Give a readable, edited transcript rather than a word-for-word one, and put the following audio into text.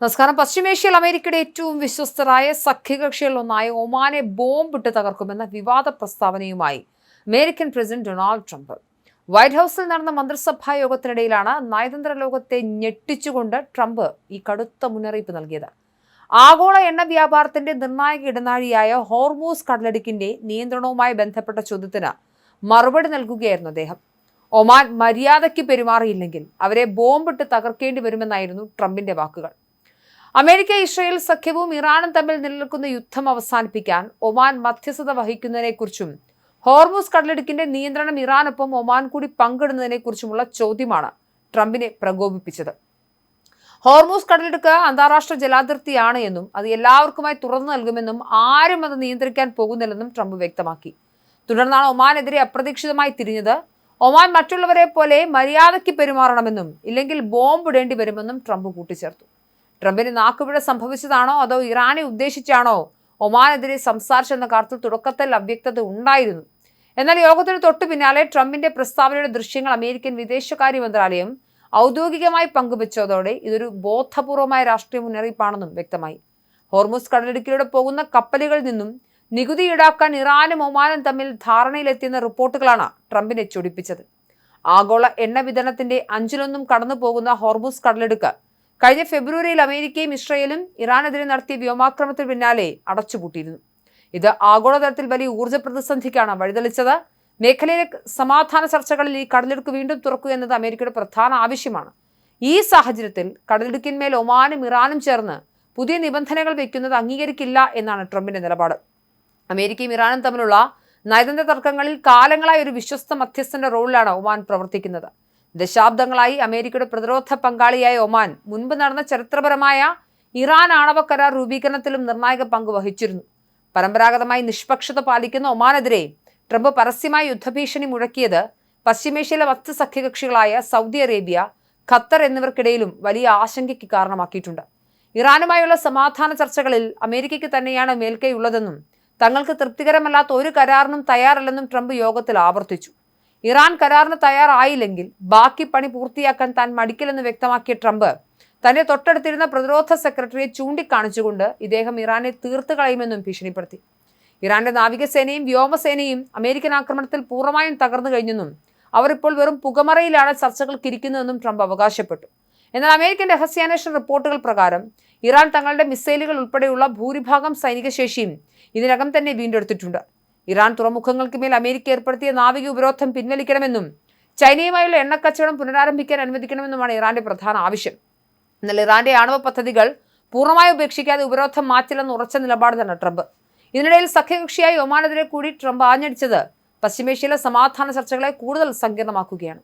നമസ്കാരം. പശ്ചിമേഷ്യയിൽ അമേരിക്കയുടെ ഏറ്റവും വിശ്വസ്തരായ സഖ്യകക്ഷികളിലൊന്നായ ഒമാനെ ബോംബിട്ട് തകർക്കുമെന്ന വിവാദ പ്രസ്താവനയുമായി American president Donald Trump. White ഹൌസിൽ നടന്ന മന്ത്രിസഭാ യോഗത്തിനിടയിലാണ് നയതന്ത്ര ലോകത്തെ ഞെട്ടിച്ചുകൊണ്ട് ട്രംപ് ഈ കടുത്ത മുന്നറിയിപ്പ് നൽകിയത്. ആഗോള എണ്ണ വ്യാപാരത്തിന്റെ നിർണായക ഇടനാഴിയായ ഹോർമൂസ് കടലിടുക്കിന്റെ നിയന്ത്രണവുമായി ബന്ധപ്പെട്ട ചോദ്യത്തിന് മറുപടി നൽകുകയായിരുന്നു അദ്ദേഹം. ഒമാൻ മര്യാദയ്ക്ക് പെരുമാറിയില്ലെങ്കിൽ അവരെ ബോംബിട്ട് തകർക്കേണ്ടി വരുമെന്നായിരുന്നു ട്രംപിന്റെ വാക്കുകൾ. അമേരിക്ക, ഇസ്രായേൽ സഖ്യവും ഇറാനും തമ്മിൽ നിലനിൽക്കുന്ന യുദ്ധം അവസാനിപ്പിക്കാൻ ഒമാൻ മധ്യസ്ഥത വഹിക്കുന്നതിനെക്കുറിച്ചും ഹോർമൂസ് കടലിടുക്കിന്റെ നിയന്ത്രണം ഇറാനൊപ്പം ഒമാൻ കൂടി പങ്കിടുന്നതിനെക്കുറിച്ചുമുള്ള ചോദ്യമാണ് ട്രംപിനെ പ്രകോപിപ്പിച്ചത്. ഹോർമൂസ് കടലിടുക്ക് അന്താരാഷ്ട്ര ജലാതിർത്തിയാണ് എന്നും അത് എല്ലാവർക്കുമായി തുറന്നു നൽകുമെന്നും ആരും അത് നിയന്ത്രിക്കാൻ പോകുന്നില്ലെന്നും ട്രംപ് വ്യക്തമാക്കി. തുടർന്നാണ് ഒമാനെതിരെ അപ്രതീക്ഷിതമായി തിരിഞ്ഞത്. ഒമാൻ മറ്റുള്ളവരെ പോലെ മര്യാദയ്ക്ക് പെരുമാറണമെന്നും ഇല്ലെങ്കിൽ ബോംബ് ഇടേണ്ടി വരുമെന്നും ട്രംപ് കൂട്ടിച്ചേർത്തു. ട്രംപിന് നാക്കുപിഴ സംഭവിച്ചതാണോ അതോ ഇറാനെ ഉദ്ദേശിച്ചാണോ ഒമാനെതിരെ സംസാരിച്ചെന്ന കാര്യത്തിൽ തുടക്കത്തിൽ അവ്യക്തത ഉണ്ടായിരുന്നു. എന്നാൽ യോഗത്തിന് തൊട്ടു പിന്നാലെ ട്രംപിന്റെ പ്രസ്താവനയുടെ ദൃശ്യങ്ങൾ അമേരിക്കൻ വിദേശകാര്യ മന്ത്രാലയം ഔദ്യോഗികമായി പങ്കുവച്ചതോടെ ഇതൊരു ബോധപൂർവമായ രാഷ്ട്രീയ മുന്നറിയിപ്പാണെന്നും വ്യക്തമായി. ഹോർമൂസ് കടലിടുക്കിലൂടെ പോകുന്ന കപ്പലുകളിൽ നിന്നും നികുതി ഈടാക്കാൻ ഇറാനും ഒമാനും തമ്മിൽ ധാരണയിലെത്തിയെന്ന റിപ്പോർട്ടുകളാണ് ട്രംപിനെ ചൊടിപ്പിച്ചത്. ആഗോള എണ്ണ വിതരണത്തിന്റെ 1/5 കടന്നു പോകുന്ന ഹോർമൂസ് കടലിടുക്ക് കഴിഞ്ഞ ഫെബ്രുവരിയിൽ അമേരിക്കയും ഇസ്രായേലും ഇറാനെതിരെ നടത്തിയ വ്യോമാക്രമണത്തിന് പിന്നാലെ അടച്ചുപൂട്ടിയിരുന്നു. ഇത് ആഗോളതലത്തിൽ വലിയ ഊർജ്ജ പ്രതിസന്ധിക്കാണ് വഴിതെളിച്ചത്. മേഖലയിലെ സമാധാന ചർച്ചകളിൽ ഈ കടലിടുക്ക് വീണ്ടും തുറക്കുക എന്നത് അമേരിക്കയുടെ പ്രധാന ആവശ്യമാണ്. ഈ സാഹചര്യത്തിൽ കടലിടുക്കിന്മേൽ ഒമാനും ഇറാനും ചേർന്ന് പുതിയ നിബന്ധനകൾ വയ്ക്കുന്നത് അംഗീകരിക്കില്ല എന്നാണ് ട്രംപിന്റെ നിലപാട്. അമേരിക്കയും ഇറാനും തമ്മിലുള്ള നയതന്ത്ര തർക്കങ്ങളിൽ കാലങ്ങളായി ഒരു വിശ്വസ്ത മധ്യസ്ഥന്റെ റോളിലാണ് ഒമാൻ പ്രവർത്തിക്കുന്നത്. ദശാബ്ദങ്ങളായി അമേരിക്കയുടെ പ്രതിരോധ പങ്കാളിയായ ഒമാൻ മുൻപ് നടന്ന ചരിത്രപരമായ ഇറാൻ ആണവ കരാർ രൂപീകരണത്തിലും നിർണായക പങ്ക് വഹിച്ചിരുന്നു. പരമ്പരാഗതമായി നിഷ്പക്ഷത പാലിക്കുന്ന ഒമാനെതിരെ ട്രംപ് പരസ്യമായി യുദ്ധഭീഷണി മുഴക്കിയത് പശ്ചിമേഷ്യയിലെ മറ്റ് സഖ്യകക്ഷികളായ സൗദി അറേബ്യ, ഖത്തർ എന്നിവർക്കിടയിലും വലിയ ആശങ്കയ്ക്ക് കാരണമാക്കിയിട്ടുണ്ട്. ഇറാനുമായുള്ള സമാധാന ചർച്ചകളിൽ അമേരിക്കയ്ക്ക് തന്നെയാണ് മേൽക്കൈ ഉള്ളതെന്നും തങ്ങൾക്ക് തൃപ്തികരമല്ലാത്ത ഒരു കരാറിനും തയ്യാറല്ലെന്നും ട്രംപ് യോഗത്തിൽ ആവർത്തിച്ചു. ഇറാൻ കരാറിന് തയ്യാറായില്ലെങ്കിൽ ബാക്കി പണി പൂർത്തിയാക്കാൻ താൻ മടിക്കില്ലെന്ന് വ്യക്തമാക്കിയ ട്രംപ് തന്റെ തൊട്ടടുത്തിരുന്ന പ്രതിരോധ സെക്രട്ടറിയെ ചൂണ്ടിക്കാണിച്ചുകൊണ്ട് ഇദ്ദേഹം ഇറാനെ തീർത്തു കളയുമെന്നും ഭീഷണിപ്പെടുത്തി. ഇറാന്റെ നാവികസേനയും വ്യോമസേനയും അമേരിക്കൻ ആക്രമണത്തിൽ പൂർണ്ണമായും തകർന്നു കഴിഞ്ഞെന്നും അവർ ഇപ്പോൾ വെറും പുകമറയിലാണ് ചർച്ചകൾക്കിരിക്കുന്നതെന്നും ട്രംപ് അവകാശപ്പെട്ടു. എന്നാൽ അമേരിക്കൻ രഹസ്യാന്വേഷണ റിപ്പോർട്ടുകൾ പ്രകാരം ഇറാൻ തങ്ങളുടെ മിസൈലുകൾ ഉൾപ്പെടെയുള്ള ഭൂരിഭാഗം സൈനിക ശേഷിയും ഇതിനകം തന്നെ വീണ്ടെടുത്തിട്ടുണ്ട്. ഇറാൻ തുറമുഖങ്ങൾക്ക് മേൽ അമേരിക്ക ഏർപ്പെടുത്തിയ നാവിക ഉപരോധം പിൻവലിക്കണമെന്നും ചൈനയുമായുള്ള എണ്ണക്കച്ചവടം പുനരാരംഭിക്കാൻ അനുവദിക്കണമെന്നുമാണ് ഇറാന്റെ പ്രധാന ആവശ്യം. എന്നാൽ ഇറാന്റെ ആണവ പദ്ധതികൾ പൂർണ്ണമായി ഉപേക്ഷിക്കാതെ ഉപരോധം മാറ്റില്ലെന്ന് ഉറച്ച നിലപാടിലാണ് ട്രംപ്. ഇതിനിടയിൽ സഖ്യകക്ഷിയായി ഒമാനെതിരെ കൂടി ട്രംപ് ആഞ്ഞടിച്ചത് പശ്ചിമേഷ്യയിലെ സമാധാന ചർച്ചകളെ കൂടുതൽ സങ്കീർണമാക്കുകയാണ്.